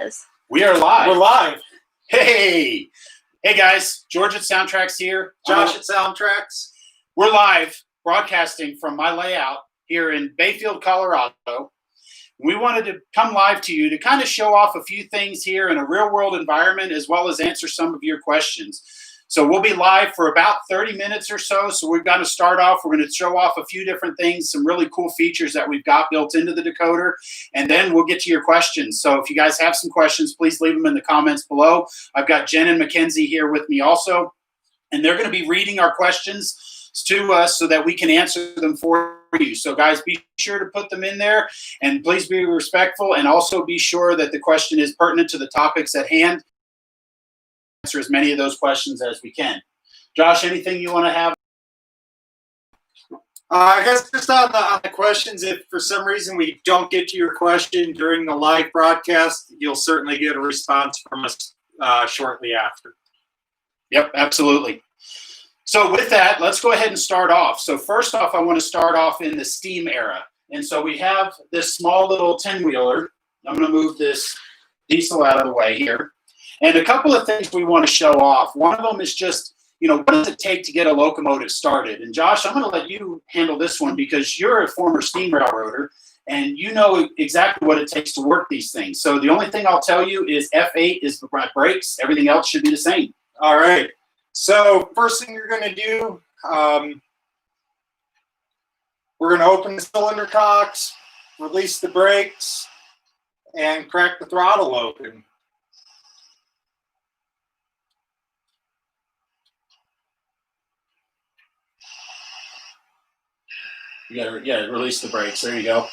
Guys. We are live. We're live. Hey guys, George at SoundTraxx here. Josh at SoundTraxx. We're live broadcasting from my layout here in Bayfield, Colorado. We wanted to come live to you to kind of show off a few things here in a real world environment, as well as answer some of your questions. So we'll be live for about 30 minutes or so. So we're going to start off. We're going to show off a few different things, some really cool features that we've got built into the decoder, and then we'll get to your questions. So if you guys have some questions, please leave them in the comments below. I've got Jen and Mackenzie here with me also, and they're going to be reading our questions to us so that we can answer them for you. So guys, be sure to put them in there, and please be respectful, and also be sure that the question is pertinent to the topics at hand. Answer as many of those questions as we can. Josh, anything you want to have? I guess just on the questions, if for some reason we don't get to your question during the live broadcast, you'll certainly get a response from us shortly after. Yep, absolutely. So with that, let's go ahead and start off. So first off, I want to start off in the steam era. And so we have this small little 10-wheeler. I'm going to move this diesel out of the way here. And a couple of things we want to show off. One of them is just, what does it take to get a locomotive started? And Josh, I'm going to let you handle this one because you're a former steam railroader and you know exactly what it takes to work these things. So the only thing I'll tell you is F8 is the brakes. Everything else should be the same. All right. So first thing you're going to do, we're going to open the cylinder cocks, release the brakes, and crack the throttle open. You gotta release the brakes. There you go.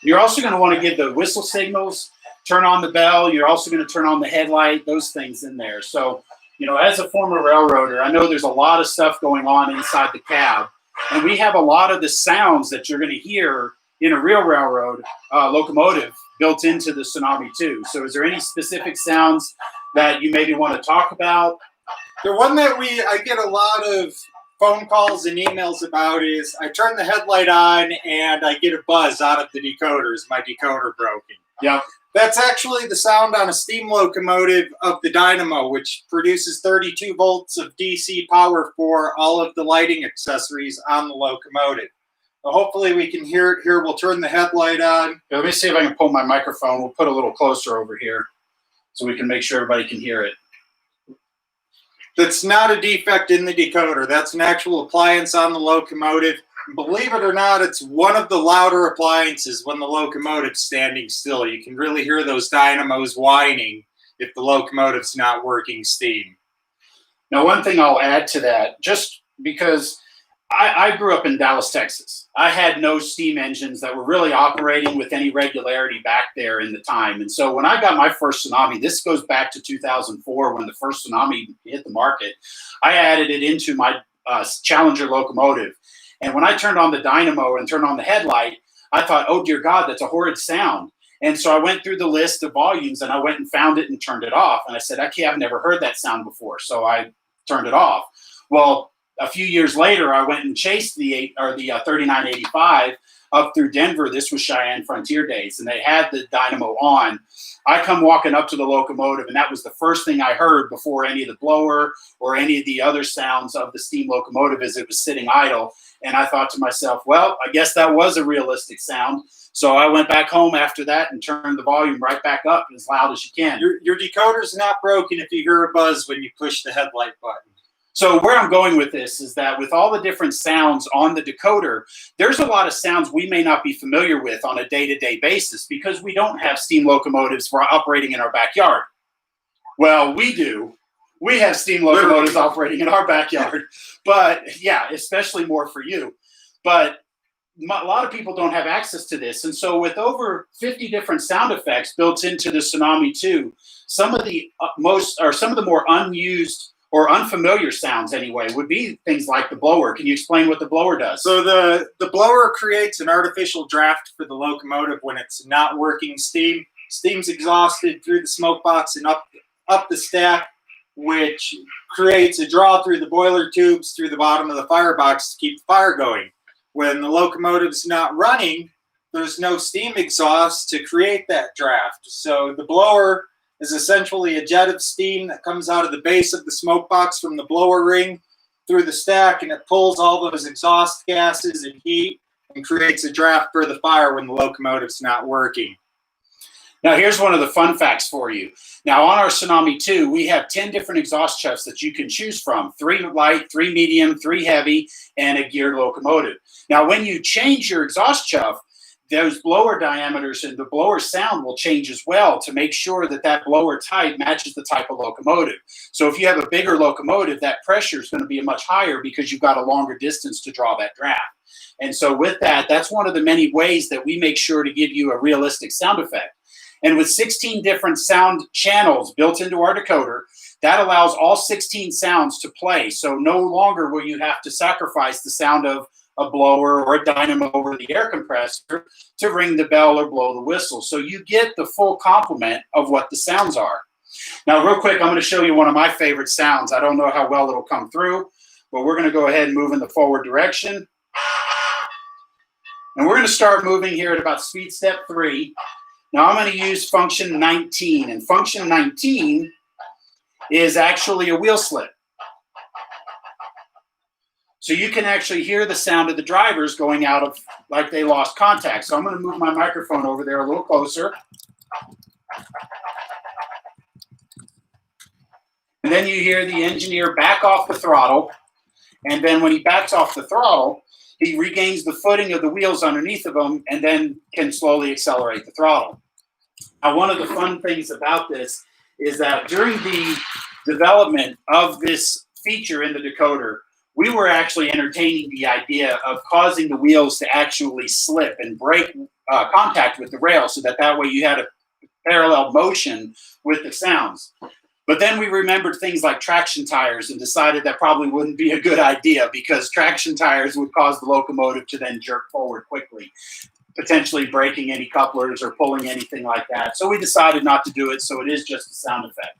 You're also going to want to give the whistle signals, turn on the bell. You're also going to turn on the headlight, those things in there. So, as a former railroader, I know there's a lot of stuff going on inside the cab. And we have a lot of the sounds that you're going to hear in a real railroad locomotive built into the Tsunami 2. So is there any specific sounds that you maybe want to talk about? The one that I get a lot of phone calls and emails about is I turn the headlight on and I get a buzz out of the decoder. Is my decoder broken? Yeah. That's actually the sound on a steam locomotive of the dynamo, which produces 32 volts of DC power for all of the lighting accessories on the locomotive. So hopefully we can hear it here. We'll turn the headlight on. Let me see if I can pull my microphone. We'll put a little closer over here so we can make sure everybody can hear it. That's not a defect in the decoder. That's an actual appliance on the locomotive. Believe it or not, it's one of the louder appliances when the locomotive's standing still. You can really hear those dynamos whining if the locomotive's not working steam. Now, one thing I'll add to that, just because I grew up in Dallas, Texas. I had no steam engines that were really operating with any regularity back there in the time. And so when I got my first Tsunami, this goes back to 2004 when the first Tsunami hit the market, I added it into my Challenger locomotive. And when I turned on the dynamo and turned on the headlight, I thought, oh, dear God, that's a horrid sound. And so I went through the list of volumes and I went and found it and turned it off. And I said, okay, I've never heard that sound before. So I turned it off. Well, a few years later, I went and chased the 3985 up through Denver. This was Cheyenne Frontier days, and they had the dynamo on. I come walking up to the locomotive, and that was the first thing I heard before any of the blower or any of the other sounds of the steam locomotive as it was sitting idle. And I thought to myself, well, I guess that was a realistic sound. So I went back home after that and turned the volume right back up as loud as you can. Your decoder's not broken if you hear a buzz when you push the headlight button. So where I'm going with this is that with all the different sounds on the decoder, there's a lot of sounds we may not be familiar with on a day-to-day basis because we don't have steam locomotives operating in our backyard. Well, we do. We have steam locomotives operating in our backyard. But yeah, especially more for you. But a lot of people don't have access to this. And so with over 50 different sound effects built into the Tsunami 2, some of the more unused or unfamiliar sounds anyway would be things like the blower. Can you explain what the blower does? So the blower creates an artificial draft for the locomotive when it's not working steam. Steam's exhausted through the smoke box and up the stack. which creates a draw through the boiler tubes through the bottom of the firebox to keep the fire going. When the locomotive's not running, there's no steam exhaust to create that draft. So the blower is essentially a jet of steam that comes out of the base of the smoke box from the blower ring through the stack, and it pulls all those exhaust gases and heat and creates a draft for the fire when the locomotive's not working. Now, here's one of the fun facts for you. Now, on our Tsunami 2, we have 10 different exhaust chuffs that you can choose from. 3 light, 3 medium, 3 heavy, and a geared locomotive. Now, when you change your exhaust chuff, those blower diameters and the blower sound will change as well to make sure that that blower type matches the type of locomotive. So if you have a bigger locomotive, that pressure is going to be much higher because you've got a longer distance to draw that draft. And so with that, that's one of the many ways that we make sure to give you a realistic sound effect. And with 16 different sound channels built into our decoder, that allows all 16 sounds to play. So no longer will you have to sacrifice the sound of a blower or a dynamo over the air compressor to ring the bell or blow the whistle. So you get the full complement of what the sounds are. Now, real quick, I'm going to show you one of my favorite sounds. I don't know how well it'll come through, but we're going to go ahead and move in the forward direction. And we're going to start moving here at about speed step 3. Now, I'm going to use function 19, and function 19 is actually a wheel slip. So you can actually hear the sound of the drivers going out of like they lost contact. So I'm going to move my microphone over there a little closer. And then you hear the engineer back off the throttle. And then when he backs off the throttle, he regains the footing of the wheels underneath of him and then can slowly accelerate the throttle. Now, one of the fun things about this is that during the development of this feature in the decoder, we were actually entertaining the idea of causing the wheels to actually slip and break contact with the rail so that way you had a parallel motion with the sounds. But then we remembered things like traction tires and decided that probably wouldn't be a good idea because traction tires would cause the locomotive to then jerk forward quickly, potentially breaking any couplers or pulling anything like that. So we decided not to do it, so it is just a sound effect.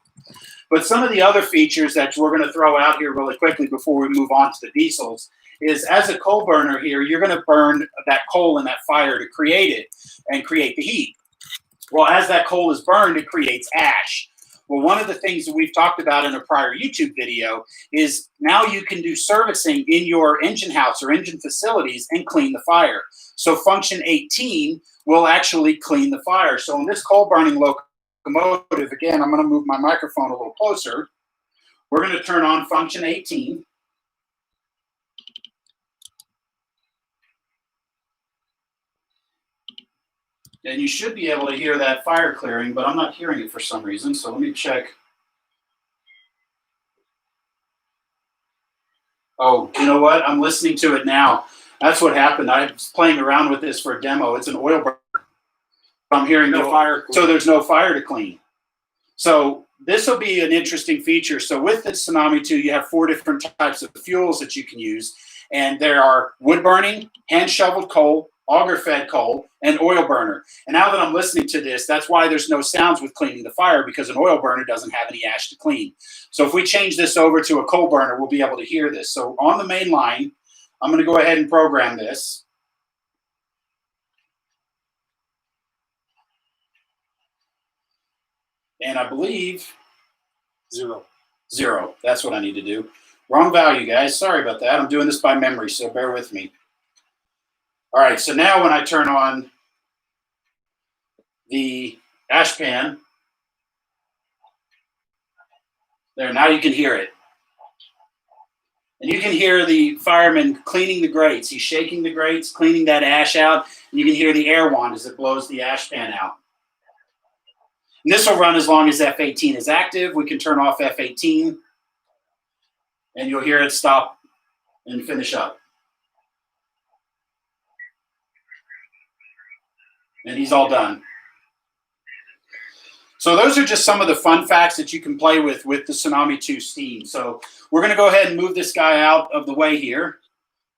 But some of the other features that we're going to throw out here really quickly before we move on to the diesels is as a coal burner here, you're going to burn that coal in that fire to create it and create the heat. Well, as that coal is burned, it creates ash. Well, one of the things that we've talked about in a prior YouTube video is now you can do servicing in your engine house or engine facilities and clean the fire. So function 18 will actually clean the fire. So in this coal burning locomotive, again, I'm going to move my microphone a little closer. We're going to turn on function 18. And you should be able to hear that fire clearing, but I'm not hearing it for some reason. So let me check. Oh, you know what? I'm listening to it now. That's what happened. I was playing around with this for a demo. It's an oil burner. I'm hearing no fire. So there's no fire to clean. So this will be an interesting feature. So with the Tsunami 2, you have 4 different types of fuels that you can use. And there are wood burning, hand shoveled coal, auger fed coal, and oil burner. And now that I'm listening to this, that's why there's no sounds with cleaning the fire, because an oil burner doesn't have any ash to clean. So if we change this over to a coal burner, we'll be able to hear this. So on the main line, I'm going to go ahead and program this. And I believe 0. That's what I need to do. Wrong value, guys. Sorry about that. I'm doing this by memory, so bear with me. All right, so now when I turn on the ash pan, there, now you can hear it. And you can hear the fireman cleaning the grates. He's shaking the grates, cleaning that ash out. And you can hear the air wand as it blows the ash pan out. And this will run as long as F18 is active. We can turn off F18, and you'll hear it stop and finish up. And he's all done. So those are just some of the fun facts that you can play with the Tsunami 2 steam. So we're going to go ahead and move this guy out of the way here.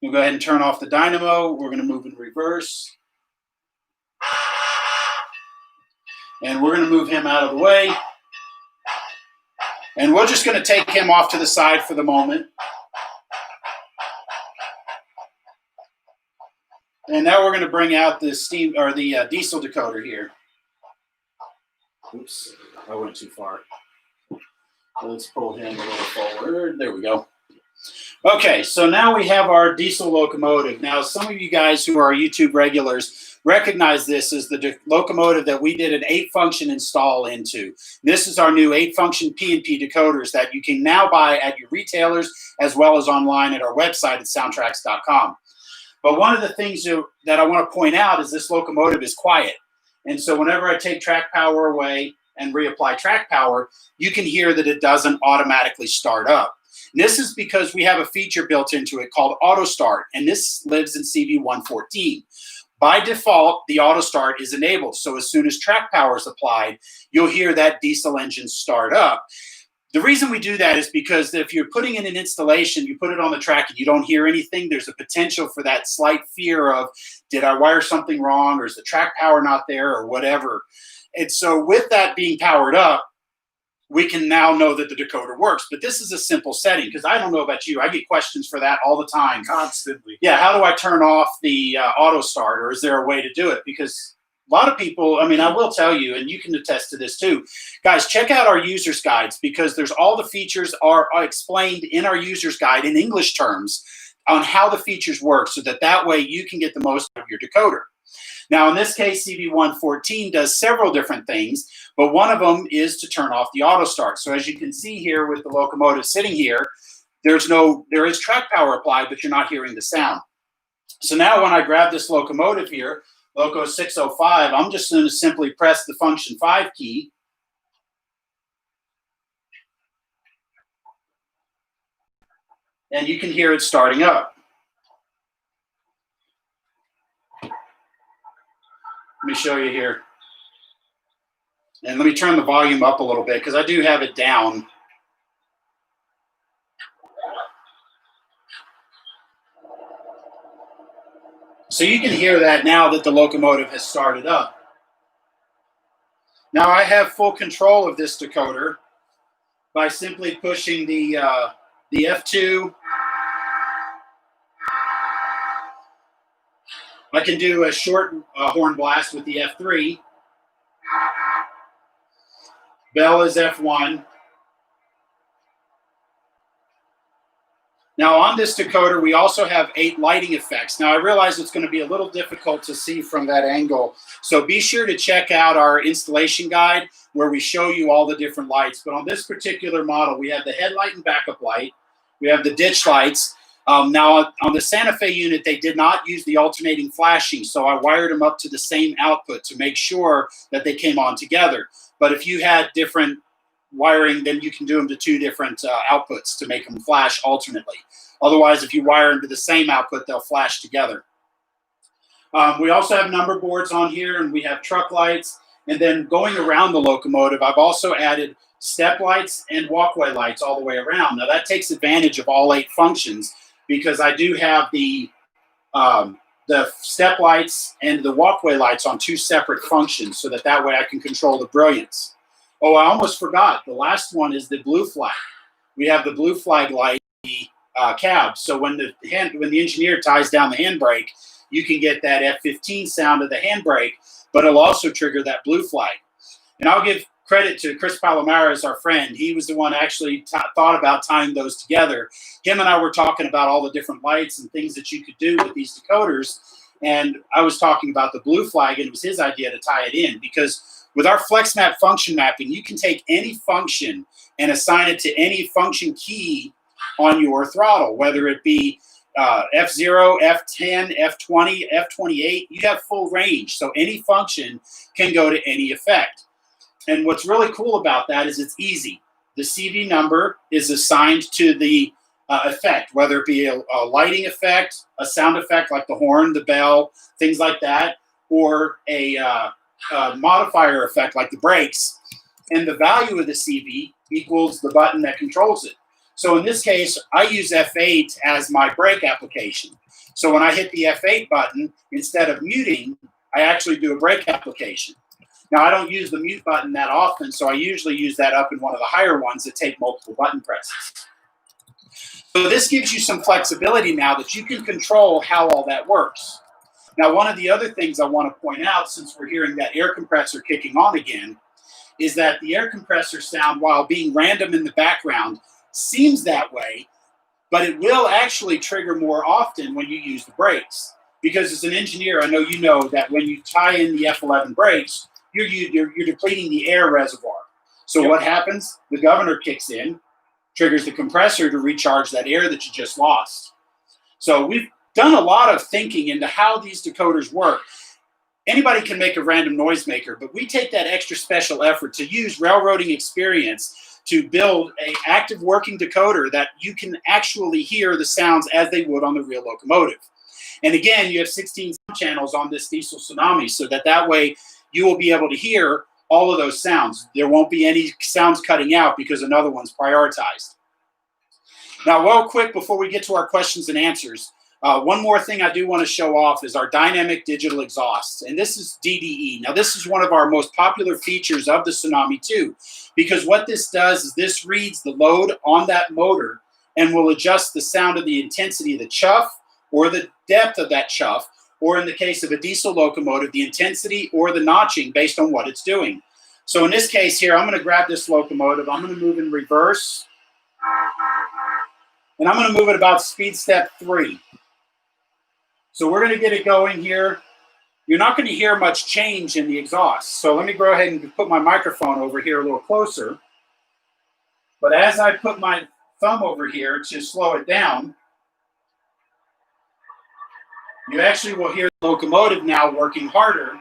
We'll go ahead and turn off the dynamo. We're going to move in reverse. And we're going to move him out of the way. And we're just going to take him off to the side for the moment. And now we're going to bring out the steam or the diesel decoder here. Oops, I went too far. Let's pull him a little forward. There we go. Okay, so now we have our diesel locomotive. Now, some of you guys who are YouTube regulars recognize this as the locomotive that we did an 8-function install into. This is our new 8-function P&P decoders that you can now buy at your retailers as well as online at our website at SoundTraxx.com. But one of the things that I want to point out is this locomotive is quiet. And so whenever I take track power away and reapply track power, you can hear that it doesn't automatically start up. And this is because we have a feature built into it called auto start, and this lives in CV114. By default, the auto start is enabled. So as soon as track power is applied, you'll hear that diesel engine start up. The reason we do that is because if you're putting in an installation, you put it on the track and you don't hear anything, there's a potential for that slight fear of, did I wire something wrong, or is the track power not there, or whatever. And so with that being powered up, we can now know that the decoder works. But this is a simple setting, because I don't know about you. I get questions for that all the time. Constantly. Yeah, how do I turn off the auto start, or is there a way to do it? Because a lot of people, I mean, I will tell you, and you can attest to this too. Guys, check out our user's guides, because there's all the features are explained in our user's guide in English terms on how the features work, so that way you can get the most out of your decoder. Now, in this case, CV114 does several different things, but one of them is to turn off the auto start. So as you can see here with the locomotive sitting here, there is track power applied, but you're not hearing the sound. So now when I grab this locomotive here, Loco 605, I'm just going to simply press the function 5 key. And you can hear it starting up. Let me show you here. And let me turn the volume up a little bit, because I do have it down. So you can hear that now that the locomotive has started up. Now I have full control of this decoder by simply pushing the F2. I can do a short horn blast with the F3. Bell is F1. Now on this decoder, we also have 8 lighting effects. Now I realize it's going to be a little difficult to see from that angle, so be sure to check out our installation guide where we show you all the different lights. But on this particular model, we have the headlight and backup light. We have the ditch lights. Now on the Santa Fe unit, they did not use the alternating flashing, so I wired them up to the same output to make sure that they came on together. But if you had different wiring, then you can do them to 2 different outputs to make them flash alternately. Otherwise, if you wire them to the same output, they'll flash together. We also have number boards on here, and we have truck lights. And then going around the locomotive, I've also added step lights and walkway lights all the way around. Now that takes advantage of all 8 functions, because I do have the step lights and the walkway lights on 2 separate functions, so that way I can control the brilliance. Oh, I almost forgot. The last one is the blue flag. We have the blue flag light, the cab. So when the engineer ties down the handbrake, you can get that F15 sound of the handbrake, but it'll also trigger that blue flag. And I'll give credit to Chris Palomar as our friend. He was the one actually thought about tying those together. Him and I were talking about all the different lights and things that you could do with these decoders. And I was talking about the blue flag, and it was his idea to tie it in, because with our FlexMap function mapping, you can take any function and assign it to any function key on your throttle, whether it be F0, F10, F20, F28. You have full range, so any function can go to any effect. And what's really cool about that is it's easy. The CV number is assigned to the effect, whether it be a lighting effect, a sound effect like the horn, the bell, things like that, or a modifier effect like the brakes, and the value of the CV equals the button that controls it. So in this case, I use F8 as my brake application. So when I hit the F8 button, instead of muting, I actually do a brake application. Now, I don't use the mute button that often, so I usually use that up in one of the higher ones that take multiple button presses. So this gives you some flexibility now that you can control how all that works. Now, one of the other things I want to point out, since we're hearing that air compressor kicking on again, is that the air compressor sound, while being random in the background, seems that way, but it will actually trigger more often when you use the brakes. Because as an engineer, I know you know that when you tie in the F11 brakes, you're depleting the air reservoir. So what happens? The governor kicks in, triggers the compressor to recharge that air that you just lost. So we've done a lot of thinking into how these decoders work. Anybody can make a random noisemaker, but we take that extra special effort to use railroading experience to build an active working decoder that you can actually hear the sounds as they would on the real locomotive. And again, you have 16 channels on this diesel Tsunami, so that way you will be able to hear all of those sounds. There won't be any sounds cutting out because another one's prioritized. Now, real quick, before we get to our questions and answers, one more thing I do want to show off is our dynamic digital exhaust. And this is DDE. Now, this is one of our most popular features of the Tsunami 2, because what this does is this reads the load on that motor and will adjust the sound of the intensity of the chuff or the depth of that chuff, or in the case of a diesel locomotive, the intensity or the notching based on what it's doing. So in this case here, I'm going to grab this locomotive. I'm going to move in reverse. And I'm going to move it about speed step 3. So we're going to get it going here. You're not going to hear much change in the exhaust. So let me go ahead and put my microphone over here a little closer. But as I put my thumb over here to slow it down, you actually will hear the locomotive now working harder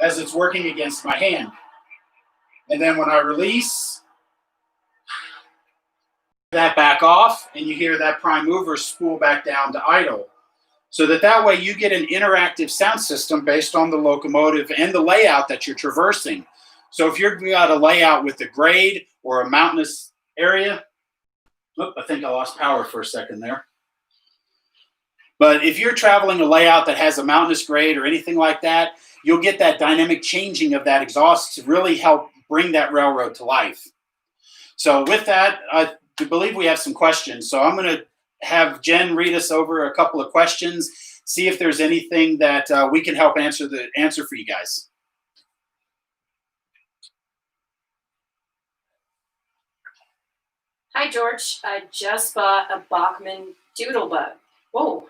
as it's working against my hand. And then when I release, that back off, and you hear that prime mover spool back down to idle. So that way you get an interactive sound system based on the locomotive and the layout that you're traversing. So if you've got a layout with a grade or a mountainous area, I think I lost power for a second there. But if you're traveling a layout that has a mountainous grade or anything like that, you'll get that dynamic changing of that exhaust to really help bring that railroad to life. So with that, I believe we have some questions. So I'm going to have Jen read us over a couple of questions, see if there's anything that we can help answer for you guys. Hi, George. I just bought a Bachmann Doodlebug. Whoa.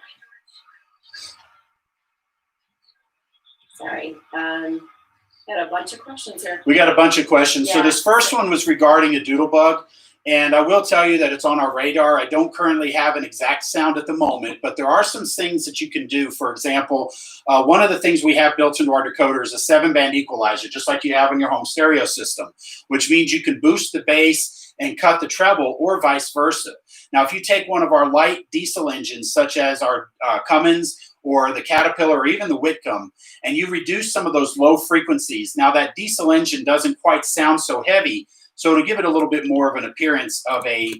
Sorry. Got a bunch of questions here. We got a bunch of questions. Yeah. So this first one was regarding a Doodlebug. And I will tell you that it's on our radar. I don't currently have an exact sound at the moment, but there are some things that you can do. For example, one of the things we have built into our decoder is a 7-band equalizer, just like you have in your home stereo system, which means you can boost the bass and cut the treble or vice versa. Now, if you take one of our light diesel engines, such as our Cummins or the Caterpillar or even the Whitcomb, and you reduce some of those low frequencies, now that diesel engine doesn't quite sound so heavy, so to give it a little bit more of an appearance of a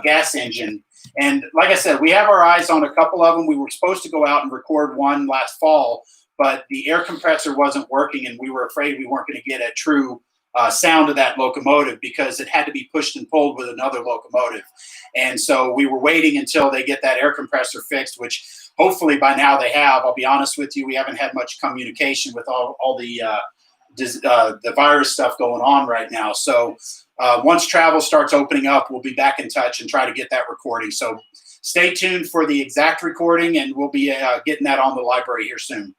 gas engine. And like I said, we have our eyes on a couple of them. We were supposed to go out and record one last fall, but the air compressor wasn't working, and we were afraid we weren't going to get a true sound of that locomotive because it had to be pushed and pulled with another locomotive. And so we were waiting until they get that air compressor fixed, which hopefully by now they have. I'll be honest with you, we haven't had much communication with all the virus stuff going on right now. So once travel starts opening up, we'll be back in touch and try to get that recording. So stay tuned for the exact recording, and we'll be getting that on the library here soon.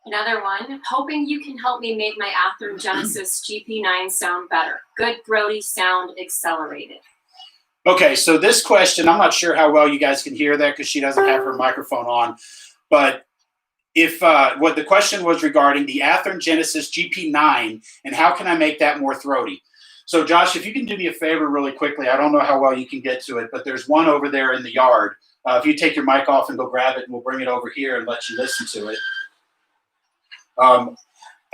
Another one, hoping you can help me make my Athearn Genesis GP9 sound better. Good throaty sound accelerated. Okay, so this question, I'm not sure how well you guys can hear that because she doesn't have her microphone on, but if what the question was regarding the Athearn Genesis GP9 and how can I make that more throaty. So Josh, if you can do me a favor really quickly, I don't know how well you can get to it, but there's one over there in the yard. If you take your mic off and go grab it, and we'll bring it over here and let you listen to it.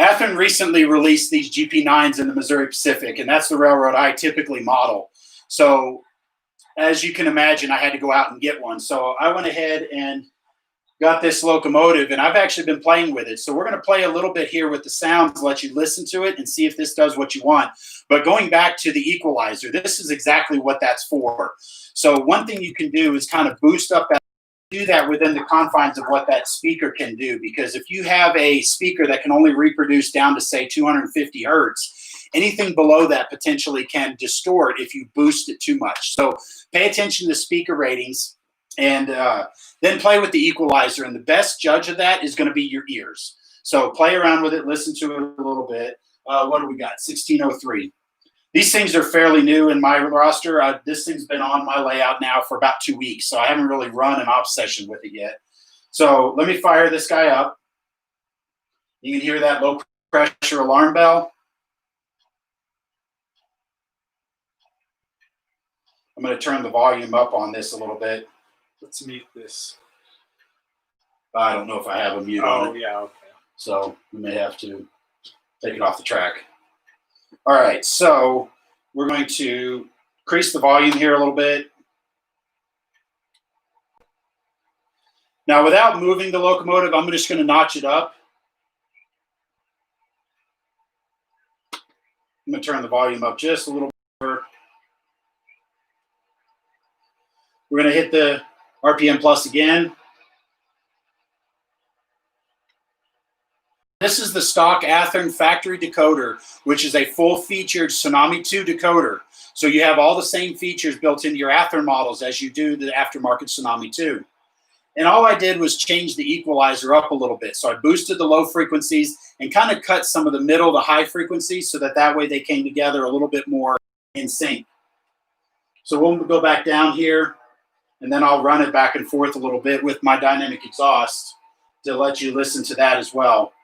Athearn recently released these GP9s in the Missouri Pacific, and that's the railroad I typically model. So as you can imagine, I had to go out and get one. So I went ahead and got this locomotive, and I've actually been playing with it. So we're going to play a little bit here with the sounds, let you listen to it and see if this does what you want. But going back to the equalizer, this is exactly what that's for. So one thing you can do is kind of boost up that, do that within the confines of what that speaker can do. Because if you have a speaker that can only reproduce down to, say, 250 hertz, anything below that potentially can distort if you boost it too much. So pay attention to speaker ratings, and then play with the equalizer. And the best judge of that is going to be your ears. So play around with it, listen to it a little bit. What do we got? 1603. These things are fairly new in my roster. This thing's been on my layout now for about 2 weeks, so I haven't really run an off session with it yet. So let me fire this guy up. You can hear that low pressure alarm bell. I'm going to turn the volume up on this a little bit. Let's mute this. I don't know if I have a mute on it. Oh, yeah, okay. So we may have to take it off the track. All right, so we're going to increase the volume here a little bit. Now, without moving the locomotive, I'm just going to notch it up. I'm going to turn the volume up just a little bit. We're going to hit the RPM plus again. This is the stock Athearn factory decoder, which is a full-featured Tsunami 2 decoder. So you have all the same features built into your Athearn models as you do the aftermarket Tsunami 2. And all I did was change the equalizer up a little bit. So I boosted the low frequencies and kind of cut some of the middle to high frequencies so that way they came together a little bit more in sync. So we'll go back down here, and then I'll run it back and forth a little bit with my dynamic exhaust to let you listen to that as well.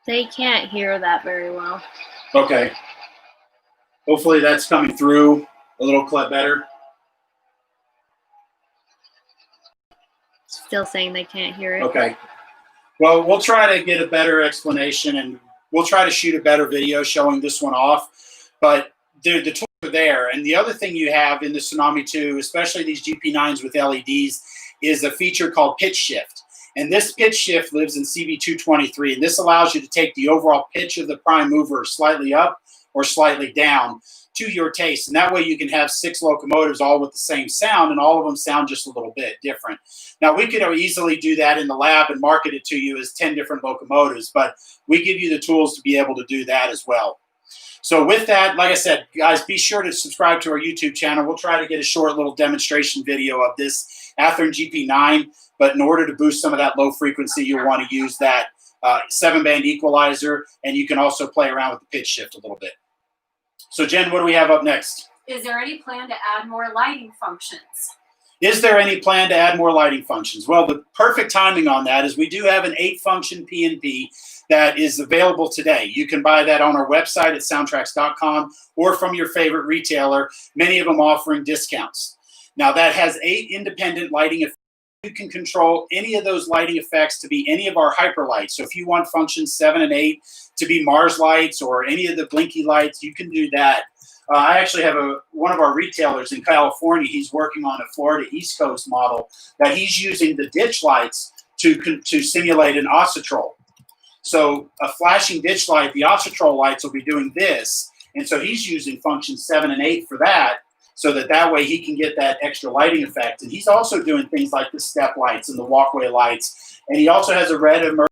They can't hear that very well. Okay. Hopefully that's coming through a little clip better. Still saying they can't hear it. Okay. Well, we'll try to get a better explanation, and we'll try to shoot a better video showing this one off. But the tools are there. And the other thing you have in the Tsunami 2, especially these GP9s with LEDs, is a feature called pitch shift. And this pitch shift lives in CV223, and this allows you to take the overall pitch of the prime mover slightly up or slightly down to your taste. And that way you can have 6 locomotives all with the same sound, and all of them sound just a little bit different. Now, we could easily do that in the lab and market it to you as 10 different locomotives, but we give you the tools to be able to do that as well. So with that, like I said, guys, be sure to subscribe to our YouTube channel. We'll try to get a short little demonstration video of this Athearn GP9. But in order to boost some of that low frequency, you'll want to use that 7-band equalizer, and you can also play around with the pitch shift a little bit. So, Jen, what do we have up next? Is there any plan to add more lighting functions? Is there any plan to add more lighting functions? Well, the perfect timing on that is we do have an 8-function PNP that is available today. You can buy that on our website at SoundTraxx.com or from your favorite retailer, many of them offering discounts. Now, that has 8 independent lighting effects. You can control any of those lighting effects to be any of our hyper lights. So if you want functions 7 and 8 to be Mars lights or any of the blinky lights, you can do that. I actually have one of our retailers in California. He's working on a Florida East Coast model that he's using the ditch lights to simulate an oscitrol. So a flashing ditch light, the oscitrol lights will be doing this. And so he's using functions 7 and 8 for that, so that way he can get that extra lighting effect. And he's also doing things like the step lights and the walkway lights. And he also has a red emergency